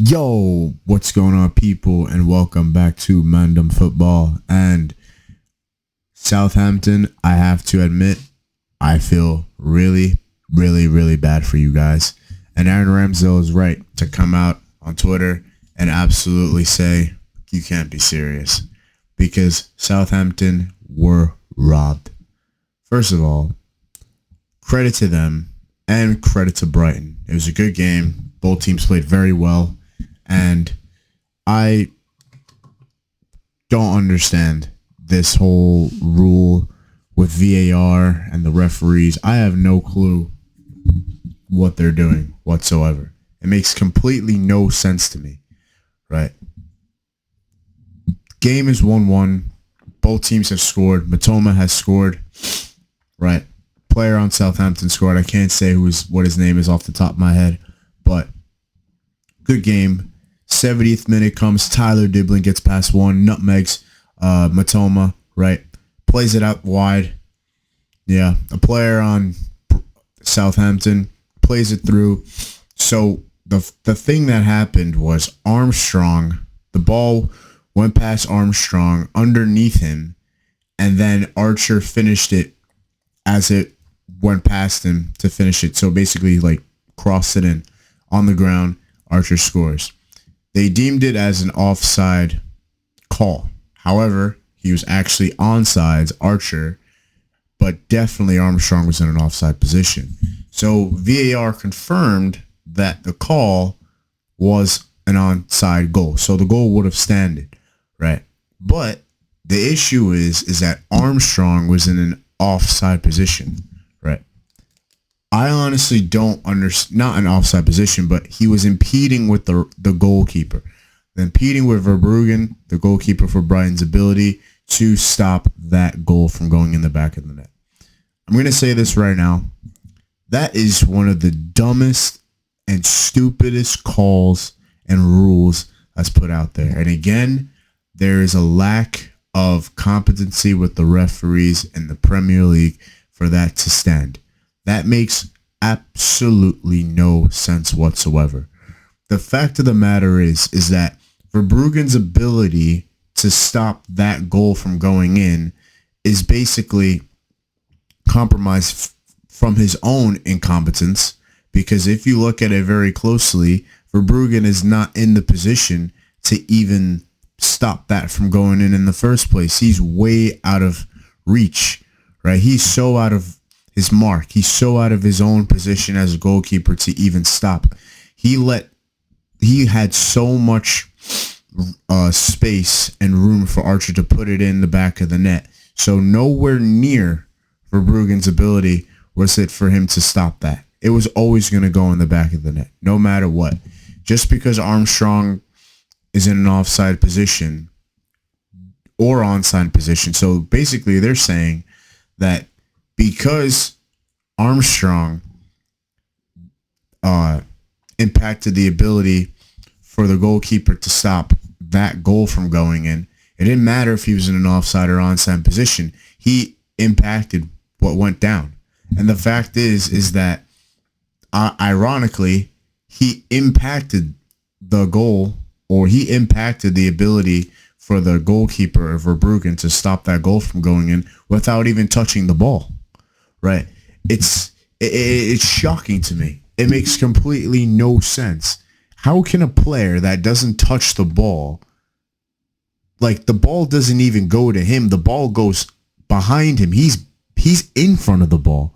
Yo, what's going on, people, and welcome back to Mandem Football. And Southampton, I have to admit, I feel really bad for you guys. And Aaron Ramsdale is right to come out on Twitter and absolutely say, you can't be serious. Because Southampton were robbed. First of all, credit to them and credit to Brighton. It was a good game. Both teams played very well. And I don't understand this whole rule with VAR and the referees. I have no clue what they're doing whatsoever. It makes completely no sense to me, right? Game is 1-1. Both teams have scored. Matoma has scored, right? Player on Southampton scored. I can't say what his name is off the top of my head, but good game. 70th minute comes. Tyler Diblin gets past one. Nutmegs Matoma, right? Plays it out wide. Yeah, a player on Southampton plays it through. So the thing that happened was Armstrong, the ball went past Armstrong underneath him, and then Archer finished it as it went past him to finish it. So basically, like, crossed it in on the ground. Archer scores. They deemed it as an offside call. However, he was actually onside, Archer, but definitely Armstrong was in an offside position. So VAR confirmed that the call was an onside goal. So the goal would have standed, right? But the issue is that Armstrong was in an offside position, right? I honestly don't understand, not an offside position, but he was impeding with the goalkeeper. Impeding with Verbruggen, the goalkeeper for Brighton's ability to stop that goal from going in the back of the net. I'm going to say this right now. That is one of the dumbest and stupidest calls and rules that's put out there. And again, there is a lack of competency with the referees in the Premier League for that to stand. That makes absolutely no sense whatsoever. The fact of the matter is that Verbruggen's ability to stop that goal from going in is basically compromised from his own incompetence, because if you look at it very closely, Verbruggen is not in the position to even stop that from going in the first place. He's way out of reach, right? He's so out of his mark. He's so out of his own position as a goalkeeper to even stop. He had so much space and room for Archer to put it in the back of the net. So nowhere near Verbruggen's ability was it for him to stop that. It was always going to go in the back of the net, no matter what. Just because Armstrong is in an offside position or onside position. So basically they're saying that because Armstrong impacted the ability for the goalkeeper to stop that goal from going in, it didn't matter if he was in an offside or onside position. He impacted what went down. And the fact is that, ironically, he impacted the goal, or he impacted the ability for the goalkeeper of Verbruggen to stop that goal from going in without even touching the ball. Right? It's shocking to me. It makes completely no sense. How can a player that doesn't touch the ball, like, the ball doesn't even go to him, the ball goes behind him. He's in front of the ball,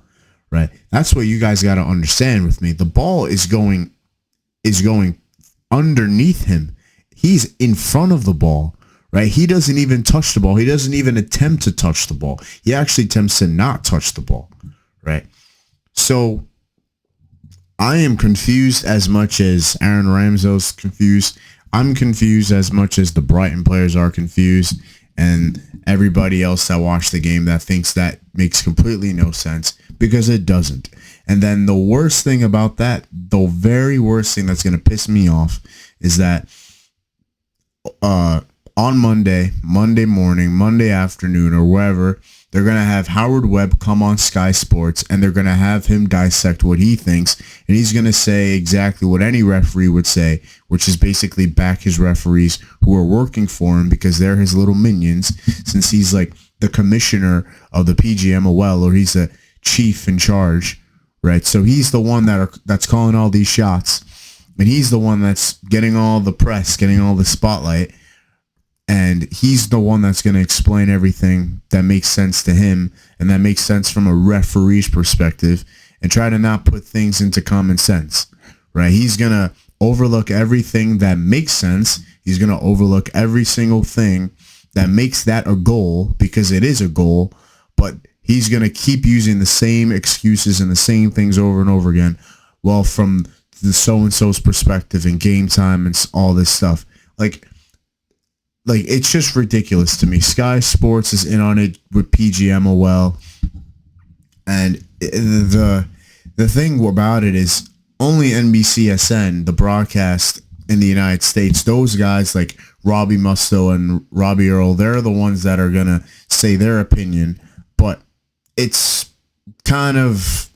right? That's what you guys got to understand with me. The ball is going underneath him. He's in front of the ball, right? He doesn't even touch the ball. He doesn't even attempt to touch the ball. He actually attempts to not touch the ball, right? So I am confused as much as Aaron Ramsdale's confused. I'm confused as much as the Brighton players are confused, and everybody else that watched the game that thinks that makes completely no sense, because it doesn't. And then the worst thing about that, the very worst thing that's going to piss me off, is that on Monday morning, Monday afternoon, or wherever, They're going to have Howard Webb come on Sky Sports, and they're going to have him dissect what he thinks, and he's going to say exactly what any referee would say, which is basically back his referees who are working for him because they're his little minions, since he's like the commissioner of the PGMOL, or he's the chief in charge, right? So he's the one that's calling all these shots, and he's the one that's getting all the press, getting all the spotlight. And he's the one that's going to explain everything that makes sense to him and that makes sense from a referee's perspective, and try to not put things into common sense, right? He's going to overlook everything that makes sense. He's going to overlook every single thing that makes that a goal, because it is a goal, but he's going to keep using the same excuses and the same things over and over again. Well, from the so-and-so's perspective and game time and all this stuff. Like, it's just ridiculous to me. Sky Sports is in on it with PGMOL. And the thing about it is only NBCSN, the broadcast in the United States, those guys like Robbie Musto and Robbie Earl, they're the ones that are going to say their opinion. But it's kind of,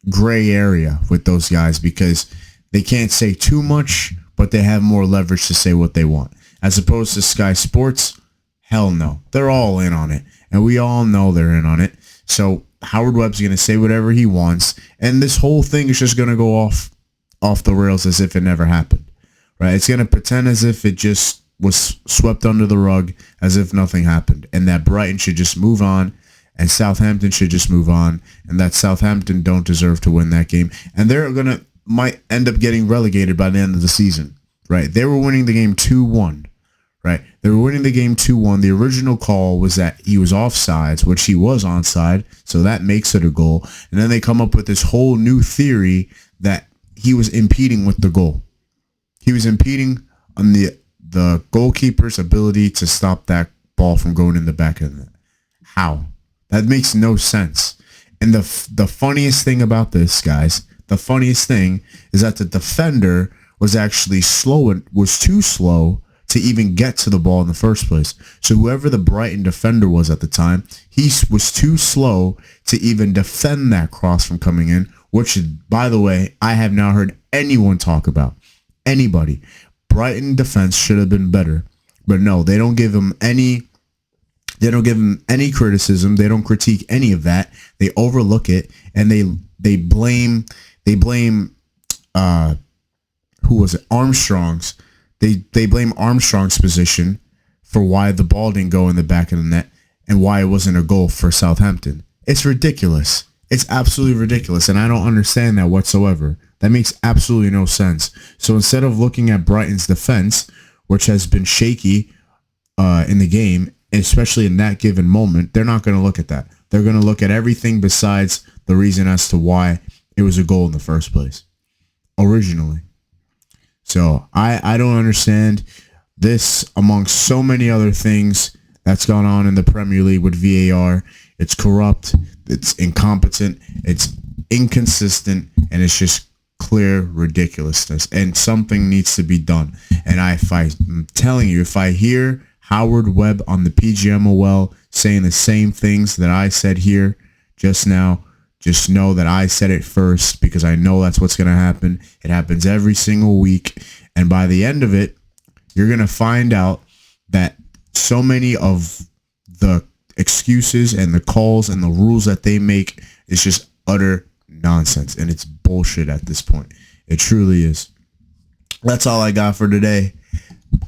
gray area with those guys because they can't say too much, but they have more leverage to say what they want. As opposed to Sky Sports, hell no. They're all in on it. And we all know they're in on it. So Howard Webb's going to say whatever he wants. And this whole thing is just going to go off the rails as if it never happened. Right? It's going to pretend as if it just was swept under the rug, as if nothing happened. And that Brighton should just move on. And Southampton should just move on. And that Southampton don't deserve to win that game. And they're might end up getting relegated by the end of the season. Right? They were winning the game 2-1. Right? They were winning the game 2-1. The original call was that he was offsides, which he was onside, so that makes it a goal. And then they come up with this whole new theory that he was impeding with the goal. He was impeding on the goalkeeper's ability to stop that ball from going in the back of the net. How? That makes no sense. And the funniest thing about this, guys, the funniest thing is that the defender was actually was too slow to even get to the ball in the first place. So whoever the Brighton defender was at the time, he was too slow to even defend that cross from coming in, which, by the way, I have not heard anyone talk about. Anybody. Brighton defense should have been better. But no, they don't give him any criticism. They don't critique any of that. They overlook it, and they blame who was it? Armstrong's. They blame Armstrong's position for why the ball didn't go in the back of the net and why it wasn't a goal for Southampton. It's ridiculous. It's absolutely ridiculous, and I don't understand that whatsoever. That makes absolutely no sense. So instead of looking at Brighton's defense, which has been shaky in the game, especially in that given moment, they're not going to look at that. They're going to look at everything besides the reason as to why it was a goal in the first place, originally. So I don't understand this amongst so many other things that's gone on in the Premier League with VAR. It's corrupt, it's incompetent, it's inconsistent, and it's just clear ridiculousness. And something needs to be done. And I'm telling you, if I hear Howard Webb on the PGMOL saying the same things that I said here just now, just know that I said it first, because I know that's what's going to happen. It happens every single week. And by the end of it, you're going to find out that so many of the excuses and the calls and the rules that they make is just utter nonsense. And it's bullshit at this point. It truly is. That's all I got for today.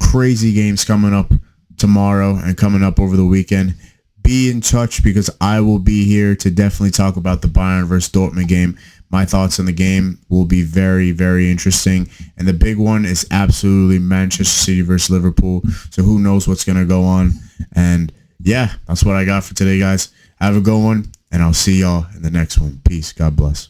Crazy games coming up tomorrow and coming up over the weekend. Be in touch, because I will be here to definitely talk about the Bayern versus Dortmund game. My thoughts on the game will be very, very interesting. And the big one is absolutely Manchester City versus Liverpool. So who knows what's going to go on. And yeah, that's what I got for today, guys. Have a good one, and I'll see y'all in the next one. Peace. God bless.